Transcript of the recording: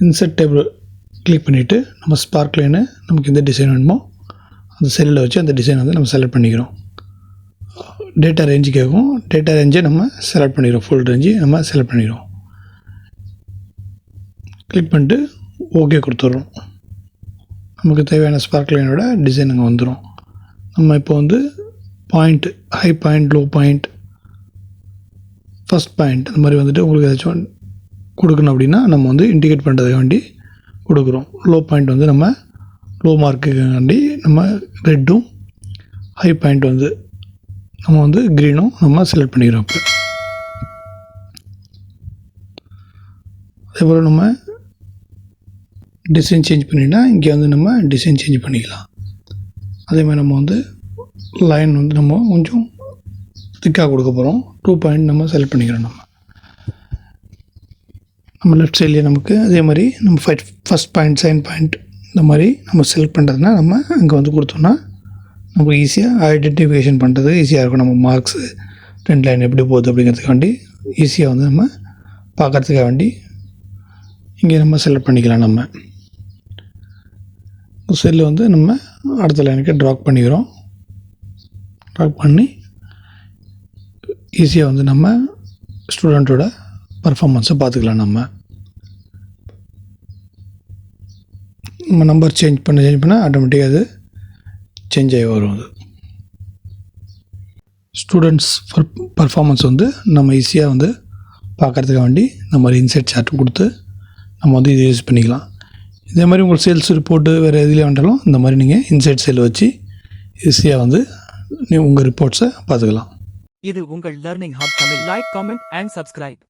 Insert table click பண்ணிவிட்டு நம்ம spark line நமக்கு எந்த டிசைன் வேணுமோ அந்த செல்லில் வச்சு அந்த டிசைன் வந்து நம்ம செலக்ட் பண்ணிக்கிறோம். டேட்டா ரேஞ்சு கேட்கும், டேட்டா ரேஞ்சை நம்ம செலக்ட் பண்ணிக்கிறோம், ஃபுல் ரேஞ்சு நம்ம செலக்ட் பண்ணிக்கிறோம். கிளிக் பண்ணிட்டு ஓகே கொடுத்துட்றோம். நமக்கு தேவையான ஸ்பார்க் லைனோட டிசைன் அங்கே வந்துடும். நம்ம இப்போ வந்து point, high point, low point, first point அந்த மாதிரி வந்துட்டு உங்களுக்கு ஏதாச்சும் கொடுக்கணும் அப்படின்னா நம்ம வந்து இண்டிகேட் பண்ணுறதுக்கு வேண்டி கொடுக்குறோம். லோ பாயிண்ட் வந்து நம்ம லோ மார்க்குக்காண்டி நம்ம ரெட்டும், ஹை பாயிண்ட் வந்து நம்ம வந்து க்ரீனும் நம்ம செலக்ட் பண்ணிக்கிறோம். இப்போ அதே போல் நம்ம டிசைன் சேஞ்ச் பண்ணிட்டா இங்கே வந்து நம்ம டிசைன் சேஞ்ச் பண்ணிக்கலாம். அதே மாதிரி நம்ம வந்து லைன் வந்து நம்ம கொஞ்சம் திக்காக கொடுக்க போகிறோம். 2 பாயிண்ட் நம்ம செலக்ட் பண்ணிக்கிறோம். நம்ம லெஃப்ட் சைட்லேயே நமக்கு அதே மாதிரி நம்ம ஃபஸ்ட் பாயிண்ட், செகண்ட் பாயிண்ட் இந்த மாதிரி நம்ம செலக்ட் பண்ணுறதுனா நம்ம அங்கே வந்து கொடுத்தோம்னா நமக்கு ஈஸியாக ஐடென்டிஃபிகேஷன் பண்ணுறது ஈஸியாக இருக்கும். நம்ம மார்க்ஸு 2 லைன் எப்படி போகுது அப்படிங்கிறதுக்காண்டி ஈஸியாக வந்து நம்ம பார்க்குறதுக்காக வேண்டி இங்கே நம்ம செலக்ட் பண்ணிக்கலாம். நம்ம செல்லு வந்து நம்ம அடுத்த லைனுக்கு ட்ராப் பண்ணிக்கிறோம். ட்ராப் பண்ணி ஈஸியாக வந்து நம்ம ஸ்டூடெண்ட்டோட பர்ஃபார்மன்ஸை பார்த்துக்கலாம். நம்ம நம்பர் சேஞ்ச் பண்ண ஆட்டோமேட்டிக்காக அது சேஞ்ச் ஆகி வரும். அது ஸ்டூடெண்ட்ஸ் பர்ஃபார்மன்ஸ் வந்து நம்ம ஈஸியாக வந்து பார்க்குறதுக்காக வேண்டி இந்த மாதிரி இன்சைட் சார்ட் கொடுத்து நம்ம வந்து இதை யூஸ் பண்ணிக்கலாம். இதே மாதிரி உங்களுக்கு சேல்ஸ் ரிப்போர்ட்டு வேறு எதுலேயே வேண்டாலும் இந்த மாதிரி நீங்கள் இன்சைட் செல் வச்சு ஈஸியாக வந்து உங்கள் ரிப்போர்ட்ஸை பார்த்துக்கலாம். இது உங்கள் learning hub Tamil. Like, comment and subscribe.